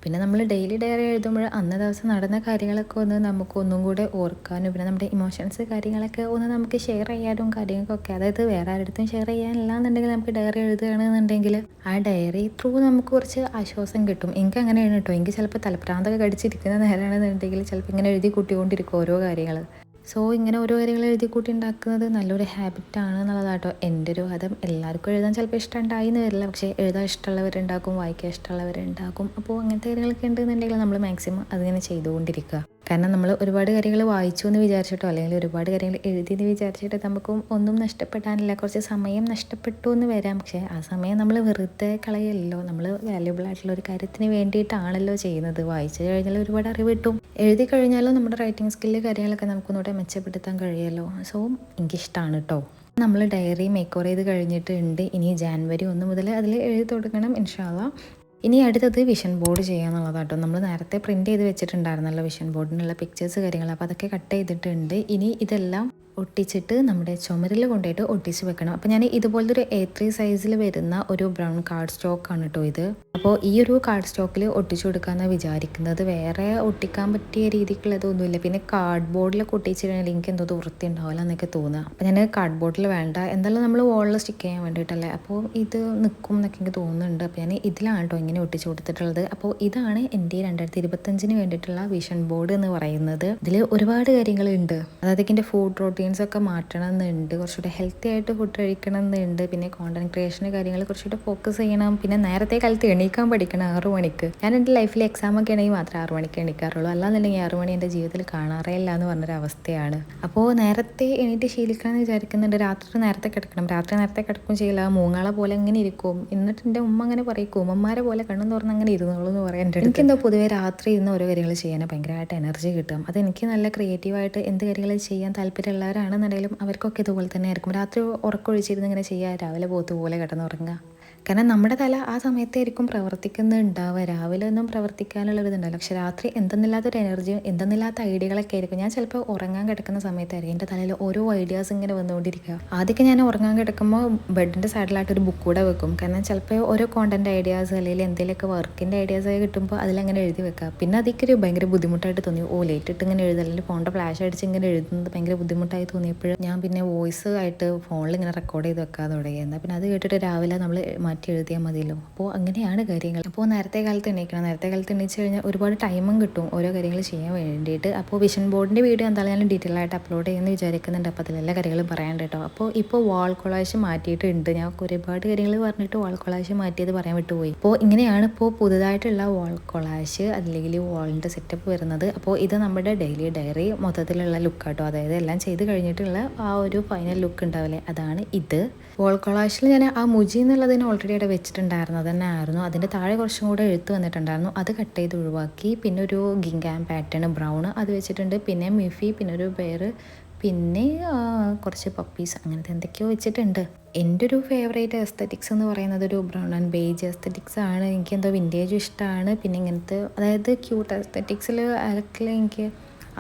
പിന്നെ നമ്മൾ ഡെയിലി ഡയറി എഴുതുമ്പോൾ അന്ന ദിവസം നടന്ന കാര്യങ്ങളൊക്കെ ഒന്ന് നമുക്ക് ഒന്നും കൂടെ ഓർക്കാനും, പിന്നെ നമ്മുടെ ഇമോഷൻസ് കാര്യങ്ങളൊക്കെ ഒന്ന് നമുക്ക് ഷെയർ ചെയ്യാനും കാര്യങ്ങൾക്കൊക്കെ, അതായത് വേറെ ആരുടെടുത്തും ഷെയർ ചെയ്യാനില്ല എന്നുണ്ടെങ്കിൽ നമുക്ക് ഡയറി എഴുതുകയാണെന്നുണ്ടെങ്കിൽ ആ ഡയറി ത്രൂ നമുക്ക് കുറച്ച് ആശ്വാസം കിട്ടും. എനിക്ക് അങ്ങനെയാണ് കേട്ടോ. എനിക്ക് ചിലപ്പോൾ തലപ്രാന്തൊക്കെ കടിച്ചിരിക്കുന്ന നേരമാണെന്നുണ്ടെങ്കിൽ ചിലപ്പോൾ ഇങ്ങനെ എഴുതി കൂട്ടിക്കൊണ്ടിരിക്കും ഓരോ കാര്യങ്ങൾ. സോ ഇങ്ങനെ ഓരോ കാര്യങ്ങൾ എഴുതി കൂട്ടി ഉണ്ടാക്കുന്നത് നല്ലൊരു ഹാബിറ്റാണ് എന്നുള്ളതാട്ടോ എൻ്റെ ഒരു വാദം. എല്ലാവർക്കും എഴുതാൻ ചിലപ്പോൾ ഇഷ്ടമുണ്ടായി എന്ന് വരില്ല, പക്ഷേ എഴുതാൻ ഇഷ്ടമുള്ളവരുണ്ടാക്കും, വായിക്കാൻ ഇഷ്ടമുള്ളവരുണ്ടാക്കും. അപ്പോൾ അങ്ങനത്തെ കാര്യങ്ങളൊക്കെ ഉണ്ടെന്നുണ്ടെങ്കിൽ നമ്മൾ മാക്സിമം അതിങ്ങനെ ചെയ്തുകൊണ്ടിരിക്കുക. കാരണം നമ്മൾ ഒരുപാട് കാര്യങ്ങൾ വായിച്ചു എന്ന് വിചാരിച്ചിട്ടോ അല്ലെങ്കിൽ ഒരുപാട് കാര്യങ്ങൾ എഴുതിയെന്ന് വിചാരിച്ചിട്ട് നമുക്കും ഒന്നും നഷ്ടപ്പെടാനില്ല. കുറച്ച് സമയം നഷ്ടപ്പെട്ടു എന്ന് വരാം, പക്ഷേ ആ സമയം നമ്മൾ വെറുതെ കളയല്ലോ. നമ്മൾ വാല്യുബിൾ ആയിട്ടുള്ള ഒരു കാര്യത്തിന് വേണ്ടിയിട്ടാണല്ലോ ചെയ്യുന്നത്. വായിച്ചു കഴിഞ്ഞാൽ ഒരുപാട് അറിവ് കിട്ടും, എഴുതി കഴിഞ്ഞാലും നമ്മുടെ റൈറ്റിംഗ് സ്കില്ല് കാര്യങ്ങളൊക്കെ നമുക്കൊന്നുകൂടെ മെച്ചപ്പെടുത്താൻ കഴിയുമല്ലോ. സോ എനിക്കിഷ്ടമാണ് കേട്ടോ. നമ്മൾ ഡയറി മേക്ക് ഓവർ ചെയ്ത് കഴിഞ്ഞിട്ടുണ്ട്. ഇനി ജാനുവരി 1 മുതൽ അതിൽ എഴുതി തുടങ്ങണം ഇൻഷാ അല്ലാഹ്. ഇനി അടുത്തത് വിഷൻ ബോർഡ് ചെയ്യാന്നുള്ളതാട്ടോ. നമ്മൾ നേരത്തെ പ്രിൻറ്റ് ചെയ്ത് വെച്ചിട്ടുണ്ടായിരുന്നല്ലോ വിഷൻ ബോർഡിനുള്ള പിക്ചേഴ്സ് കാര്യങ്ങൾ. അപ്പോൾ അതൊക്കെ കട്ട് ചെയ്തിട്ടുണ്ട്. ഇനി ഇതെല്ലാം ഒട്ടിച്ചിട്ട് നമ്മുടെ ചുമരിൽ കൊണ്ടുപോയിട്ട് ഒട്ടിച്ച് വെക്കണം. അപ്പോൾ ഞാൻ ഇതുപോലത്തെ ഒരു A3 സൈസിൽ വരുന്ന ഒരു ബ്രൗൺ കാർഡ് സ്റ്റോക്കാണ് കേട്ടോ ഇത്. അപ്പോൾ ഈ ഒരു കാർഡ് സ്റ്റോക്കിൽ ഒട്ടിച്ചു കൊടുക്കാമെന്നാണ് വിചാരിക്കുന്നത്. വേറെ ഒട്ടിക്കാൻ പറ്റിയ രീതിക്കുള്ളതൊന്നുമില്ല. പിന്നെ കാർഡ് ബോർഡിലൊക്കെ ഒട്ടിച്ചിട്ടുണ്ടെങ്കിൽ എനിക്ക് എന്തോ വൃത്തി ഉണ്ടാവില്ല എന്നൊക്കെ തോന്നുക. അപ്പോൾ ഞാൻ കാർഡ് ബോർഡിൽ വേണ്ട, എന്തായാലും നമ്മൾ വോളിൽ സ്റ്റിക്ക് ചെയ്യാൻ വേണ്ടിയിട്ടല്ലേ, അപ്പോൾ ഇത് നിൽക്കും എന്നൊക്കെ എനിക്ക് തോന്നുന്നുണ്ട്. അപ്പോൾ ഞാൻ ഇതിലാണ് കേട്ടോ ഇങ്ങനെ ഒട്ടിച്ച് കൊടുത്തിട്ടുള്ളത്. അപ്പോൾ ഇതാണ് എൻ്റെ 2025 വേണ്ടിയിട്ടുള്ള വിഷൻ ബോർഡ് എന്ന് പറയുന്നത്. ഇതിൽ ഒരുപാട് കാര്യങ്ങളുണ്ട്. അതായത് എൻ്റെ ഫുഡ് റൂട്ടീൻ റൊട്ടീൻസൊക്കെ മാറ്റണം എന്നുണ്ട്, കുറച്ചുകൂടെ ഹെൽത്തി ആയിട്ട് ഫുഡ് കഴിക്കണം എന്നുണ്ട്, പിന്നെ കോണ്ടന്റ് ക്രിയേഷന് കാര്യങ്ങൾ കുറച്ചുകൂടെ ഫോക്കസ് ചെയ്യണം, പിന്നെ നേരത്തെ കാലത്ത് എണീക്കാൻ പഠിക്കണം 6 മണിക്ക്. ഞാൻ എൻ്റെ ലൈഫിൽ എക്സാമൊക്കെ ആണെങ്കിൽ മാത്രമേ 6 മണിക്ക് എണീക്കാറുള്ളൂ, അല്ലാന്നുണ്ടെങ്കിൽ 6 മണി എൻ്റെ ജീവിതത്തിൽ കാണാറേ ഇല്ല എന്ന് പറഞ്ഞൊരവസ്ഥയാണ്. അപ്പോൾ നേരത്തെ എണീറ്റ് ശീലിക്കണം എന്ന് വിചാരിക്കുന്നുണ്ട്. രാത്രി നേരത്തെ കിടക്കണം, രാത്രി നേരത്തെ കിടക്കും ചെയ്യില്ല, മൂങ്ങാളെ പോലെ ഇങ്ങനെ ഇരിക്കും. എന്നിട്ട് എൻ്റെ ഉമ്മ അങ്ങനെ പറയും, ഉമ്മമാരെ പോലെ കണ്ണും തുറന്ന് അങ്ങനെ ഇരുന്നോളൂ എന്ന് പറയാൻ. എനിക്കെന്തോ പൊതുവേ രാത്രി ഇരുന്ന് ഓരോ കാര്യങ്ങൾ ചെയ്യാൻ ഭയങ്കരമായിട്ട് എനർജി കിട്ടും. അതെനിക്ക് നല്ല ക്രിയേറ്റീവായിട്ട് എന്ത് കാര്യങ്ങൾ ചെയ്യാൻ താല്പര്യമുള്ളവരാണെന്നുണ്ടെങ്കിലും അവർക്കൊക്കെ ഇതുപോലെ തന്നെ ആയിരിക്കും. രാത്രി ഉറക്കമൊഴിച്ചിരുന്ന് ഇങ്ങനെ ചെയ്യുക, രാവിലെ പോത്ത് പോലെ കിടന്നുറങ്ങുക. കാരണം നമ്മുടെ തല ആ സമയത്തായിരിക്കും പ്രവർത്തിക്കുന്നുണ്ടാവുക. രാവിലെ ഒന്നും പ്രവർത്തിക്കാനുള്ളൊരിതുണ്ടല്ലോ, പക്ഷെ രാത്രി എന്തെന്നില്ലാത്തൊരു എനർജിയും എന്തെന്നില്ലാത്ത ഐഡിയകളൊക്കെ ആയിരിക്കും. ഞാൻ ചിലപ്പോൾ ഉറങ്ങാൻ കിടക്കുന്ന സമയത്തായിരിക്കും എൻ്റെ തലയിൽ ഓരോ ഐഡിയാസ് ഇങ്ങനെ വന്നുകൊണ്ടിരിക്കുക. ആദ്യമൊക്കെ ഞാൻ ഉറങ്ങാൻ കിടക്കുമ്പോൾ ബെഡിൻ്റെ സൈഡിലായിട്ട് ഒരു ബുക്ക് കൂടെ വെക്കും. കാരണം ചിലപ്പോൾ ഓരോ കോണ്ടന്റ് ഐഡിയാസ് അല്ലെങ്കിൽ എന്തെങ്കിലുമൊക്കെ വർക്കിൻ്റെ ഐഡിയാസ് ഒക്കെ കിട്ടുമ്പോൾ അതിലങ്ങനെ എഴുതി വെക്കുക. പിന്നെ അതൊക്കെ ഭയങ്കര ബുദ്ധിമുട്ടായിട്ട് തോന്നി. ലേറ്റ് ഇട്ട് ഇങ്ങനെ എഴുതുക, അല്ലെങ്കിൽ ഫോണിൻ്റെ ഫ്ലാഷ് അടിച്ച് ഇങ്ങനെ എഴുതുന്നത് ഭയങ്കര ബുദ്ധിമുട്ടായി തോന്നിയപ്പോൾ ഞാൻ പിന്നെ വോയിസ് ആയിട്ട് ഫോണിൽ ഇങ്ങനെ റെക്കോർഡ് ചെയ്ത് വെക്കാൻ തുടങ്ങി. എന്നാൽ പിന്നെ അത് കേട്ടിട്ട് രാവിലെ നമ്മൾ മാറ്റി എഴുതിയാൽ മതിയല്ലോ. അപ്പോൾ അങ്ങനെയാണ് കാര്യങ്ങൾ. അപ്പോൾ നേരത്തെ കാലത്ത് എണീക്കണം, നേരത്തെ കാലത്ത് എണീച്ച് കഴിഞ്ഞാൽ ഒരുപാട് ടൈമും കിട്ടും ഓരോ കാര്യങ്ങൾ ചെയ്യാൻ വേണ്ടിയിട്ട്. അപ്പോൾ വിഷൻ ബോർഡിൻ്റെ വീഡിയോ എന്തായാലും ഞാൻ ഡീറ്റെയിൽ ആയിട്ട് അപ്ലോഡ് ചെയ്യുമെന്ന് വിചാരിക്കുന്നുണ്ട്. അപ്പോൾ അതിലെല്ലാ കാര്യങ്ങളും പറയാണ്ട് കേട്ടോ. അപ്പോൾ ഇപ്പോൾ വാൾ കൊളാഷ് മാറ്റിയിട്ടുണ്ട്. ഞാൻ ഒരുപാട് കാര്യങ്ങൾ പറഞ്ഞിട്ട് വാൾ കൊളാഷ് മാറ്റിയത് പറയാൻ വിട്ടുപോയി. അപ്പോൾ ഇങ്ങനെയാണ് ഇപ്പോൾ പുതുതായിട്ടുള്ള വാൾ കൊളാഷ് അല്ലെങ്കിൽ വാളിൻ്റെ സെറ്റപ്പ് വരുന്നത്. അപ്പോൾ ഇത് നമ്മുടെ ഡെയിലി ഡയറി മൊത്തത്തിലുള്ള ലുക്കാട്ടോ, അതായത് എല്ലാം ചെയ്ത് കഴിഞ്ഞിട്ടുള്ള ആ ഒരു ഫൈനൽ ലുക്ക് ഉണ്ടാവില്ലേ, അതാണ് ഇത്. വാൾ കൊളാഷിൽ ഞാൻ ആ മുജി എന്നുള്ളതിന് ഓൾറെഡി അവിടെ വെച്ചിട്ടുണ്ടായിരുന്നു, അത് തന്നെ ആയിരുന്നു. അതിൻ്റെ താഴെ കുറച്ചും കൂടെ എഴുത്ത് വന്നിട്ടുണ്ടായിരുന്നു, അത് കട്ട് ചെയ്ത് ഒഴിവാക്കി. പിന്നെ ഒരു ഗിങ്കാം പാറ്റേൺ ബ്രൗൺ അത് വെച്ചിട്ടുണ്ട്, പിന്നെ മിഫി, പിന്നെ ഒരു ബെയർ, പിന്നെ കുറച്ച് പപ്പീസ്, അങ്ങനത്തെ എന്തൊക്കെയോ വെച്ചിട്ടുണ്ട്. എൻ്റെ ഒരു ഫേവറേറ്റ് എസ്തറ്റിക്സ് എന്ന് പറയുന്നത് ഒരു ബ്രൗൺ ആൻഡ് ബേജ് എസ്തറ്റിക്സ് ആണ്. എനിക്ക് എന്തോ വിൻറ്റേജും ഇഷ്ടമാണ്. പിന്നെ ഇങ്ങനത്തെ അതായത് ക്യൂട്ട് എസ്തറ്റിക്സിൽ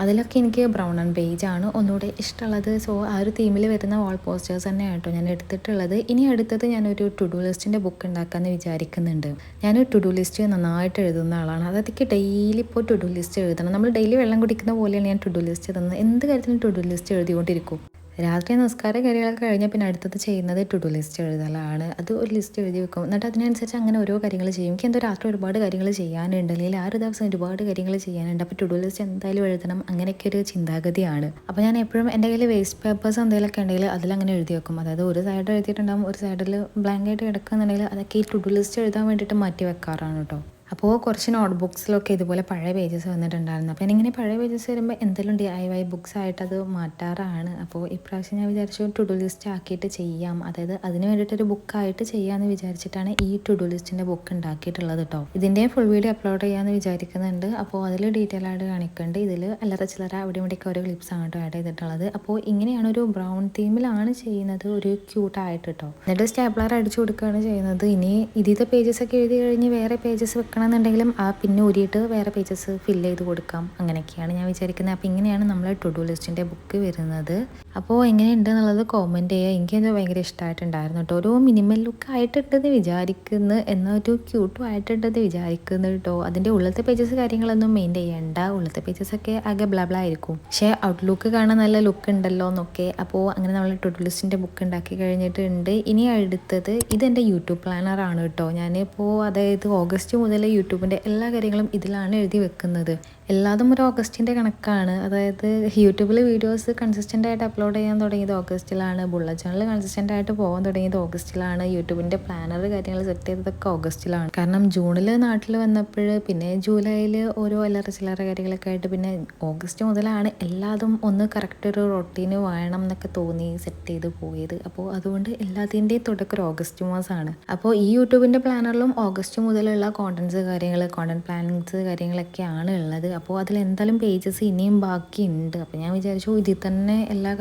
അതിലൊക്കെ എനിക്ക് ബ്രൗൺ ആൻഡ് ബേജ് ആണ് ഒന്നുകൂടെ ഇഷ്ടമുള്ളത്. സോ ആ ഒരു തീമിൽ വരുന്ന വാൾ പോസ്റ്റേഴ്സ് തന്നെ ആട്ടോ ഞാൻ എടുത്തിട്ടുള്ളത്. ഇനി അടുത്തത് ഞാനൊരു ടു ഡു ലിസ്റ്റിൻ്റെ ബുക്ക് ഉണ്ടാക്കാമെന്ന് വിചാരിക്കുന്നുണ്ട്. ഞാൻ ടു ഡു ലിസ്റ്റ് നന്നായിട്ട് എഴുതുന്ന ആളാണ്. അതൊക്കെ ഡെയിലി ഇപ്പോൾ ടു ഡു ലിസ്റ്റ് എഴുതണം. നമ്മൾ ഡെയിലി വെള്ളം കുടിക്കുന്ന പോലെയാണ് ഞാൻ ടു ഡു ലിസ്റ്റ് എഴുതുന്നത്. എന്ത് കാര്യത്തിലും ടു ഡു ലിസ്റ്റ് എഴുതിക്കൊണ്ടിരിക്കും. രാത്രി നിസ്കാരം കാര്യങ്ങളൊക്കെ കഴിഞ്ഞാൽ പിന്നെ അടുത്തത് ചെയ്യുന്നത് ടു ഡു ലിസ്റ്റ് എഴുതലാണ്. അത് ഒരു ലിസ്റ്റ് എഴുതി വെക്കും, എന്നിട്ട് അതിനനുസരിച്ച് അങ്ങനെ ഓരോ കാര്യങ്ങൾ ചെയ്യും. എനിക്ക് എന്തോ രാത്രി ഒരുപാട് കാര്യങ്ങൾ ചെയ്യാനുണ്ട്, അല്ലെങ്കിൽ ആ ഒരു ദിവസം ഒരുപാട് കാര്യങ്ങൾ ചെയ്യാനുണ്ട്, അപ്പോൾ ടു ഡു ലിസ്റ്റ് എന്തായാലും എഴുതണം, അങ്ങനെയൊക്കെ ഒരു ചിന്താഗതിയാണ്. അപ്പോൾ ഞാൻ എപ്പോഴും എൻ്റെ കയ്യിൽ വേസ്റ്റ് പേപ്പേഴ്സ് എന്തെങ്കിലുമൊക്കെ ഉണ്ടെങ്കിൽ അതിലങ്ങനെ എഴുതി വെക്കും. അതായത് ഒരു സൈഡ് എഴുതിയിട്ടുണ്ടാകും, ഒരു സൈഡിൽ ബ്ലാങ്ക് ആയിട്ട് കിടക്കുന്നുണ്ടെങ്കിൽ അതൊക്കെ ഈ ടു ഡു ലിസ്റ്റ് എഴുതാൻ വേണ്ടിയിട്ട് മാറ്റി വെക്കാറാണ് കേട്ടോ. അപ്പോൾ കുറച്ച് നോട്ട് ബുക്സിലൊക്കെ ഇതുപോലെ പഴയ പേജസ് വന്നിട്ടുണ്ടായിരുന്നു. അപ്പോൾ ഞാനിങ്ങനെ പഴയ പേജസ് വരുമ്പോൾ എന്തെങ്കിലും DIY ബുക്സ് ആയിട്ട് അത് മാറ്റാറാണ്. അപ്പോൾ ഇപ്രാവശ്യം ഞാൻ വിചാരിച്ചു ടു ഡു ലിസ്റ്റ് ആക്കിയിട്ട് ചെയ്യാം, അതായത് അതിന് വേണ്ടിയിട്ടൊരു ബുക്കായിട്ട് ചെയ്യാമെന്ന് വിചാരിച്ചിട്ടാണ് ഈ ടു ഡു ലിസ്റ്റിൻ്റെ ബുക്ക് ഉണ്ടാക്കിയിട്ടുള്ളത് കേട്ടോ. ഇതിൻ്റെ ഫുൾ വീഡിയോ അപ്ലോഡ് ചെയ്യാമെന്ന് വിചാരിക്കുന്നുണ്ട്. അപ്പോൾ അതിൽ ഡീറ്റെയിൽ ആയിട്ട് കാണിക്കുന്നുണ്ട്. ഇതിൽ അല്ലറ ചില്ലറ അവിടെ ഇവിടെയൊക്കെ ഓരോ ക്ലിപ്സാണ് കേട്ടോ ആഡ് ചെയ്തിട്ടുള്ളത്. അപ്പോൾ ഇങ്ങനെയാണ് ഒരു ബ്രൗൺ തീമിലാണ് ചെയ്യുന്നത്, ഒരു ക്യൂട്ടായിട്ട് കേട്ടോ. എന്നിട്ട് സ്റ്റാപ്ലർ അടിച്ചു കൊടുക്കുകയാണ് ചെയ്യുന്നത്. ഇനി ഇതിലത്തെ പേജസ് ഒക്കെ എഴുതി കഴിഞ്ഞ് വേറെ പേജസ് വെക്കണമെന്നുണ്ടെങ്കിലും ആ പിന്നെ ഊരിയിട്ട് വേറെ പേജസ് ഫില്ല് ചെയ്ത് കൊടുക്കാം, അങ്ങനെയൊക്കെയാണ് ഞാൻ വിചാരിക്കുന്നത്. അപ്പോൾ ഇങ്ങനെയാണ് നമ്മൾ ടു ഡു ലിസ്റ്റിൻ്റെ ബുക്ക് വരുന്നത്. അപ്പോൾ എങ്ങനെയുണ്ട് എന്നുള്ളത് കോമെൻറ്റ് ചെയ്യുക. എനിക്കത് ഭയങ്കര ഇഷ്ടമായിട്ടുണ്ടായിരുന്നു കേട്ടോ. ഒരു മിനിമൽ ലുക്ക് ആയിട്ടുണ്ടെന്ന് വിചാരിക്കുന്നു, എന്നാൽ ഒരു ക്യൂട്ടും ആയിട്ടുണ്ടെന്ന് വിചാരിക്കുന്നു കേട്ടോ. അതിൻ്റെ ഉള്ളത്തെ പേജസ് കാര്യങ്ങളൊന്നും മെയിൻറ്റെയിൻ ചെയ്യേണ്ട, ഉള്ളത്തെ പേജസൊക്കെ ആകെ ബ്ലാ ആയിരിക്കും, പക്ഷേ ഔട്ട്ലുക്ക് കാണാൻ നല്ല ലുക്ക് ഉണ്ടല്ലോ എന്നൊക്കെ. അപ്പോൾ അങ്ങനെ നമ്മൾ ടു ഡു ലിസ്റ്റിൻ്റെ ബുക്ക് ഉണ്ടാക്കി കഴിഞ്ഞിട്ടുണ്ട്. ഇനി അടുത്തത് ഇതെൻ്റെ യൂട്യൂബ് പ്ലാനറാണ് കേട്ടോ. ഞാനിപ്പോൾ അതായത് ഓഗസ്റ്റ് മുതൽ യൂട്യൂബിൻ്റെ എല്ലാ കാര്യങ്ങളും ഇതിലാണ് എഴുതി വെക്കുന്നത്. എല്ലാതും ഒരു ഓഗസ്റ്റിൻ്റെ കണക്കാണ്. അതായത് യൂട്യൂബിൽ വീഡിയോസ് കൺസിസ്റ്റൻ്റ് ആയിട്ട് അപ്ലോഡ് ചെയ്യാൻ തുടങ്ങിയത് ഓഗസ്റ്റിലാണ്, ബുള്ളറ്റ് ചാനൽ കൺസിസ്റ്റൻ്റ് ആയിട്ട് പോകാൻ തുടങ്ങിയത് ഓഗസ്റ്റിലാണ്, യൂട്യൂബിൻ്റെ പ്ലാനർ കാര്യങ്ങൾ സെറ്റ് ചെയ്തതൊക്കെ ഓഗസ്റ്റിലാണ്. കാരണം ജൂണിൽ നാട്ടിൽ വന്നപ്പോൾ, പിന്നെ ജൂലൈയിൽ ഓരോ അല്ലറ ചില്ലറ കാര്യങ്ങളൊക്കെ ആയിട്ട്, പിന്നെ ഓഗസ്റ്റ് മുതലാണ് എല്ലാതും ഒന്ന് കറക്റ്റ് ഒരു റൊട്ടീന് വേണം എന്നൊക്കെ തോന്നി സെറ്റ് ചെയ്ത് പോയത്. അപ്പോൾ അതുകൊണ്ട് എല്ലാത്തിൻ്റെയും തുടക്കം ഒരു ഓഗസ്റ്റ് മാസമാണ്. അപ്പോൾ ഈ യൂട്യൂബിൻ്റെ പ്ലാനറിലും ഓഗസ്റ്റ് മുതലുള്ള കോണ്ടൻസ് കാര്യങ്ങൾ, കോണ്ടന്റ് പ്ലാനിങ്സ് കാര്യങ്ങളൊക്കെയാണ് ഉള്ളത്. അപ്പോൾ അതിലെന്തായാലും പേജസ് ഇനിയും ബാക്കിയുണ്ട്. അപ്പോൾ ഞാൻ വിചാരിച്ചു ഇതിൽ തന്നെ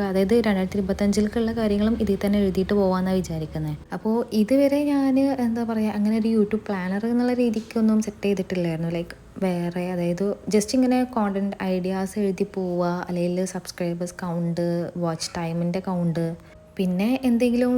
അതായത് 2025 കാര്യങ്ങളും ഇതിൽ തന്നെ എഴുതിയിട്ട് പോകാമെന്നാണ് വിചാരിക്കുന്നത്. അപ്പോൾ ഇതുവരെ ഞാൻ എന്താ പറയുക, അങ്ങനെ ഒരു യൂട്യൂബ് പ്ലാനർ എന്നുള്ള രീതിക്കൊന്നും സെറ്റ് ചെയ്തിട്ടില്ലായിരുന്നു. ലൈക്ക് വേറെ അതായത് ജസ്റ്റ് ഇങ്ങനെ കോണ്ടന്റ് ഐഡിയാസ് എഴുതി പോവുക, അല്ലെങ്കിൽ സബ്സ്ക്രൈബേഴ്സ് കൗണ്ട്, വാച്ച് ടൈമിൻ്റെ കൗണ്ട്, പിന്നെ എന്തെങ്കിലും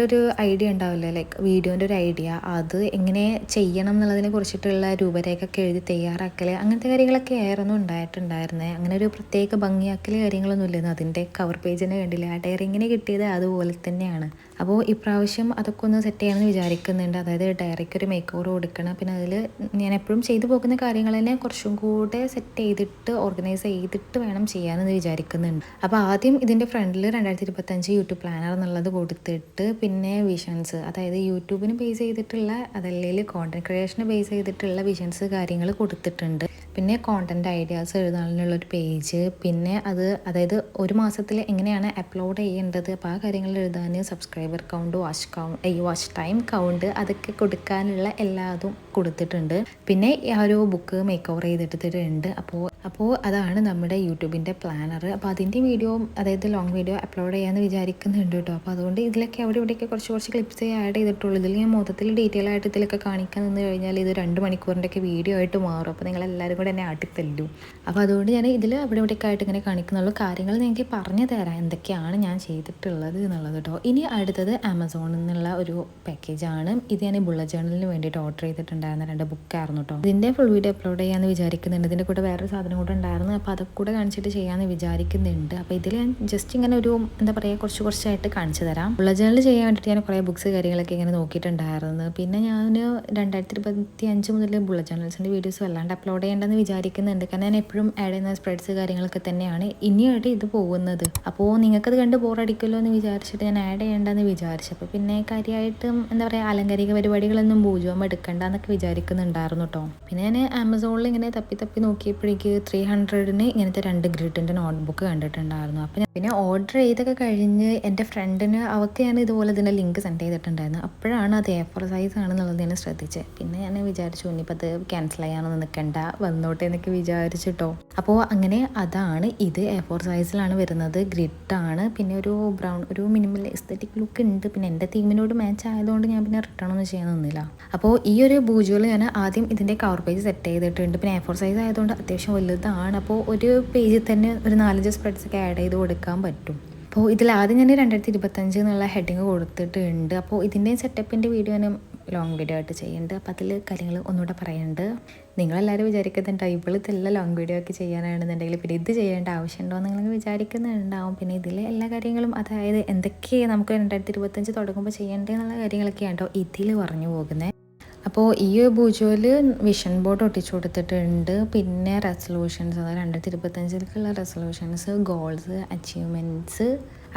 ഒരു ഐഡിയ ഉണ്ടാവില്ലേ, ലൈക്ക് വീഡിയോൻ്റെ ഒരു ഐഡിയ, അത് എങ്ങനെ ചെയ്യണം എന്നുള്ളതിനെ കുറിച്ചിട്ടുള്ള രൂപരേഖയൊക്കെ എഴുതി തയ്യാറാക്കൽ, അങ്ങനത്തെ കാര്യങ്ങളൊക്കെ ആയിരുന്നു ഉണ്ടായിട്ടുണ്ടായിരുന്നത്. അങ്ങനെ ഒരു പ്രത്യേക ഭംഗിയാക്കൽ കാര്യങ്ങളൊന്നും ഇല്ലായിരുന്നു. അതിൻ്റെ കവർ പേജിനെ കണ്ടില്ല, ആ ഡയറി ഇങ്ങനെ കിട്ടിയത് അതുപോലെ തന്നെയാണ്. അപ്പോൾ ഇപ്രാവശ്യം അതൊക്കെ ഒന്ന് സെറ്റ് ചെയ്യാമെന്ന് വിചാരിക്കുന്നുണ്ട്. അതായത് ഡയറിക്ക് ഒരു മേക്ക് ഓവർ കൊടുക്കണം. പിന്നെ അതിൽ ഞാൻ എപ്പോഴും ചെയ്തു പോകുന്ന കാര്യങ്ങൾ തന്നെ കുറച്ചും കൂടെ സെറ്റ് ചെയ്തിട്ട് ഓർഗനൈസ് ചെയ്തിട്ട് വേണം ചെയ്യാമെന്ന് വിചാരിക്കുന്നുണ്ട്. അപ്പോൾ ആദ്യം ഇതിൻ്റെ ഫ്രണ്ടിൽ 2025 യൂട്യൂബ് പ്ലാനർ എന്നുള്ളത് കൊടുത്തിട്ട് പിന്നെ വിഷൻസ്, അതായത് യൂട്യൂബിന് ബേസ് ചെയ്തിട്ടുള്ള, അതല്ലെങ്കിൽ കോണ്ടന്റ് ക്രിയേഷന് ബേസ് ചെയ്തിട്ടുള്ള വിഷൻസ് കാര്യങ്ങൾ കൊടുത്തിട്ടുണ്ട്. പിന്നെ കോണ്ടന്റ് ഐഡിയാസ് എഴുതാനുള്ളൊരു പേജ്, പിന്നെ അതായത് ഒരു മാസത്തിൽ എങ്ങനെയാണ് അപ്ലോഡ് ചെയ്യേണ്ടത്, അപ്പോൾ ആ കാര്യങ്ങൾ എഴുതാൻ subscriber count, watch time count, അതൊക്കെ കൊടുക്കാനുള്ള എല്ലാതും കൊടുത്തിട്ടുണ്ട്. പിന്നെ ആ ഒരു ബുക്ക് മേക്ക് ഓവർ ചെയ്തെടുത്തിട്ടുണ്ട്. അപ്പോൾ അതാണ് നമ്മുടെ യൂട്യൂബിൻ്റെ പ്ലാനർ. അപ്പോൾ അതിൻ്റെ വീഡിയോ, അതായത് ലോങ് വീഡിയോ അപ്ലോഡ് ചെയ്യാമെന്ന് വിചാരിക്കുന്നുണ്ട് കേട്ടോ. അപ്പോൾ അതുകൊണ്ട് ഇതിലൊക്കെ അവിടെ ഇവിടെയൊക്കെ കുറച്ച് ക്ലിപ്സേ ആഡ് ചെയ്തിട്ടുള്ളൂ. ഇതിൽ ഞാൻ മൊത്തത്തിൽ ഡീറ്റെയിൽ ആയിട്ട് ഇതിലൊക്കെ കാണിക്കാൻ നിന്ന് കഴിഞ്ഞാൽ ഇത് 2 മണിക്കൂറിൻ്റെ ഒക്കെ വീഡിയോ ആയിട്ട് മാറും. അപ്പോൾ നിങ്ങളെല്ലാവരും കൂടെ എന്നെ ആട്ടിത്തല്ലും. അപ്പോൾ അതുകൊണ്ട് ഞാൻ ഇതിൽ അവിടെ ഇവിടെയൊക്കെ ആയിട്ട് ഇങ്ങനെ കാണിക്കുന്നുള്ളൂ. കാര്യങ്ങൾ നിങ്ങൾക്ക് പറഞ്ഞു തരാം എന്തൊക്കെയാണ് ഞാൻ ചെയ്തിട്ടുള്ളത് എന്നുള്ളത് കേട്ടോ. ഇനി അടുത്തത് ആമസോണിൽ നിന്നുള്ള ഒരു പാക്കേജാണ്. ഇത് ഞാൻ ബുള്ളറ്റ് ജേർണലിന് വേണ്ടിയിട്ട് ഓർഡർ ചെയ്തിട്ടുണ്ടായിരുന്ന 2 ബുക്കായിരുന്നു കേട്ടോ. ഇതിൻ്റെ ഫുൾ വീഡിയോ അപ്ലോഡ് ചെയ്യാമെന്ന് വിചാരിക്കുന്നുണ്ട്. ഇതിൻ്റെ കൂടെ വേറൊരു സാധനം കൂടെ ഉണ്ടായിരുന്നു. അപ്പോൾ അതൊക്കെ കൂടെ കാണിച്ചിട്ട് ചെയ്യാമെന്ന് വിചാരിക്കുന്നുണ്ട്. അപ്പോൾ ഇതിൽ ഞാൻ ജസ്റ്റ് ഇങ്ങനെ ഒരു എന്താ പറയുക കുറച്ചായിട്ട് കാണിച്ചു തരാം. ബുള്ളറ്റ് ജേർണൽ ചെയ്യാൻ വേണ്ടിയിട്ട് ഞാൻ കുറേ ബുക്സ് കാര്യങ്ങളൊക്കെ ഇങ്ങനെ നോക്കിയിട്ടുണ്ടായിരുന്നു. പിന്നെ ഞാൻ 2025 മുതൽ ബുള്ളറ്റ് ജേർണൽസിൻ്റെ വീഡിയോസ് വല്ലാണ്ട് അപ്ലോഡ് ചെയ്യേണ്ടെന്ന് വിചാരിക്കുന്നുണ്ട്. കാരണം ഞാൻ എപ്പോഴും ആഡ് ചെയ്യുന്ന സ്പ്രെഡ്സ് കാര്യങ്ങളൊക്കെ തന്നെയാണ് ഇനിയായിട്ട് ഇത് പോകുന്നത്. അപ്പോൾ നിങ്ങൾക്കത് കണ്ട് ബോറടിക്കുമല്ലോ എന്ന് വിചാരിച്ചിട്ട് ഞാൻ ആഡ് ചെയ്യേണ്ടെന്ന് വിചാരിച്ചു. അപ്പോൾ പിന്നെ കാര്യമായിട്ടും എന്താ പറയുക അലങ്കാരിക പരിപാടികളൊന്നും പൂജവും എടുക്കണ്ട എന്നൊക്കെ വിചാരിക്കുന്നുണ്ടായിരുന്നു കേട്ടോ. പിന്നെ ഞാൻ ആമസോണിൽ ഇങ്ങനെ തപ്പി നോക്കിയപ്പോഴേക്ക് 300-ന് ഇങ്ങനത്തെ 2 ഗ്രിഡിൻ്റെ നോട്ട്ബുക്ക് കണ്ടിട്ടുണ്ടായിരുന്നു. അപ്പോൾ ഞാൻ പിന്നെ ഓർഡർ ചെയ്തൊക്കെ കഴിഞ്ഞ് എൻ്റെ ഫ്രണ്ടിന് അവൾക്ക് ഞാൻ ഇതുപോലെ ഇതിൻ്റെ ലിങ്ക് സെൻഡ് ചെയ്തിട്ടുണ്ടായിരുന്നു. അപ്പോഴാണ് അത് A4 സൈസ് ആണെന്നുള്ളത് ഞാൻ ശ്രദ്ധിച്ചത്. പിന്നെ ഞാൻ വിചാരിച്ചു ഇനിയിപ്പോൾ അത് ക്യാൻസൽ ചെയ്യാനൊന്നും നിൽക്കണ്ട, വന്നോട്ടെ എന്നൊക്കെ വിചാരിച്ചിട്ടോ. അപ്പോൾ അങ്ങനെ അതാണ് ഇത്. A4 സൈസിലാണ് വരുന്നത്, ഗ്രിഡാണ്. പിന്നെ ഒരു ബ്രൗൺ, ഒരു മിനിമൽ എസ്തെറ്റിക് ലുക്ക് ഉണ്ട്. പിന്നെ എൻ്റെ തീമിനോട് മാച്ച് ആയതുകൊണ്ട് ഞാൻ പിന്നെ റിട്ടേൺ ഒന്നും ചെയ്യാൻ നിന്നില്ല. അപ്പോൾ ഈ ഒരു ബൂജുവൽ ഞാൻ ആദ്യം ഇതിൻ്റെ കവർ പേജ് സെറ്റ് ചെയ്തിട്ടുണ്ട്. പിന്നെ A4 സൈസ് ആയതുകൊണ്ട് അത്യാവശ്യം വലുതാണ്. അപ്പോൾ ഒരു പേജിൽ തന്നെ ഒരു 4-5 സ്പ്രെഡ്സ് ഒക്കെ ആഡ് ചെയ്ത് കൊടുക്കാൻ പറ്റും. അപ്പോൾ ഇതിലാദ്യം ഞാൻ 2025 എന്നുള്ള ഹെഡിങ് കൊടുത്തിട്ടുണ്ട്. അപ്പോൾ ഇതിൻ്റെ സെറ്റപ്പിൻ്റെ വീഡിയോ ഞാൻ ലോങ് വീഡിയോ ആയിട്ട് ചെയ്യുന്നുണ്ട്. അപ്പോൾ അതിൽ കാര്യങ്ങൾ ഒന്നുകൂടെ പറയുന്നുണ്ട്. നിങ്ങളെല്ലാവരും വിചാരിക്കുന്നുണ്ട് ഇതെല്ലാം ലോങ് വീഡിയോ ഒക്കെ ചെയ്യാനാണെന്നുണ്ടെങ്കിൽ പിന്നെ ഇത് ചെയ്യേണ്ട ആവശ്യമുണ്ടോ എന്ന് നിങ്ങൾ വിചാരിക്കുന്നുണ്ടാവും. പിന്നെ ഇതിലെ എല്ലാ കാര്യങ്ങളും, അതായത് എന്തൊക്കെ നമുക്ക് 2025 തുടങ്ങുമ്പോൾ ചെയ്യേണ്ടതെന്നുള്ള കാര്യങ്ങളൊക്കെയാണ് കേട്ടോ ഇതിൽ പറഞ്ഞു പോകുന്നത്. അപ്പോൾ ഈ ബൂജോയിൽ വിഷൻ ബോർഡ് ഒട്ടിച്ചു കൊടുത്തിട്ടുണ്ട്. പിന്നെ റെസൊല്യൂഷൻസ്, അതായത് 2025-ലേക്കുള്ള റെസൊല്യൂഷൻസ്, ഗോൾസ്, അച്ചീവ്മെൻറ്റ്സ്,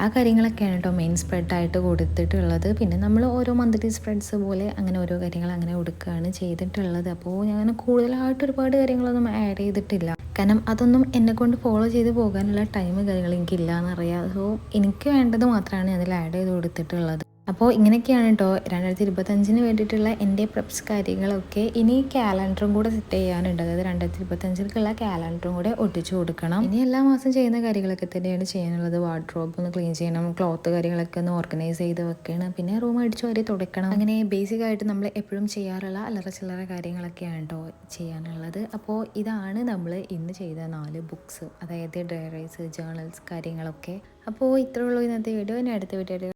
ആ കാര്യങ്ങളൊക്കെയാണ് കേട്ടോ മെയിൻ സ്പ്രെഡായിട്ട് കൊടുത്തിട്ടുള്ളത്. പിന്നെ നമ്മൾ ഓരോ മന്ത്ലി സ്പ്രെഡ്സ് പോലെ അങ്ങനെ ഓരോ കാര്യങ്ങൾ അങ്ങനെ കൊടുക്കുകയാണ് ചെയ്തിട്ടുള്ളത്. അപ്പോൾ ഞാൻ കൂടുതലായിട്ട് ഒരുപാട് കാര്യങ്ങളൊന്നും ആഡ് ചെയ്തിട്ടില്ല. കാരണം അതൊന്നും എന്നെക്കൊണ്ട് ഫോളോ ചെയ്ത് പോകാനുള്ള ടൈം കാര്യങ്ങൾ എനിക്കില്ല എന്നറിയാം. സോ എനിക്ക് വേണ്ടത് മാത്രമാണ് അതിൽ ആഡ് ചെയ്ത് കൊടുത്തിട്ടുള്ളത്. അപ്പോൾ ഇങ്ങനെയൊക്കെയാണ് കേട്ടോ 2025-ന് വേണ്ടിയിട്ടുള്ള എൻ്റെ പ്രെപ്സ് കാര്യങ്ങളൊക്കെ. ഇനി ക്യാലണ്ടറും കൂടെ സെറ്റ് ചെയ്യാനുണ്ട്. അതായത് 2025-ലേക്കുള്ള ക്യാലണ്ടറും കൂടെ ഒട്ടിച്ചു കൊടുക്കണം. ഇനി എല്ലാ മാസം ചെയ്യുന്ന കാര്യങ്ങളൊക്കെ തന്നെയാണ് ചെയ്യാനുള്ളത്. വാർഡ്രോബ് ഒന്ന് ക്ലീൻ ചെയ്യണം, ക്ലോത്ത് കാര്യങ്ങളൊക്കെ ഒന്ന് ഓർഗനൈസ് ചെയ്ത് വെക്കണം, പിന്നെ റൂം അടിച്ചു വാരി തുടയ്ക്കണം. അങ്ങനെ ബേസിക്കായിട്ട് നമ്മൾ എപ്പോഴും ചെയ്യാറുള്ള അല്ലറ ചില്ലറ കാര്യങ്ങളൊക്കെയാണ് കേട്ടോ ചെയ്യാനുള്ളത്. അപ്പോൾ ഇതാണ് നമ്മൾ ഇന്ന് ചെയ്ത 4 ബുക്സ്, അതായത് ഡയറീസ്, ജേർണൽസ് കാര്യങ്ങളൊക്കെ. അപ്പോൾ ഇത്രയേ ഉള്ളൂ ഇന്നത്തെ വീഡിയോ. ഇനി അടുത്ത വീഡിയോ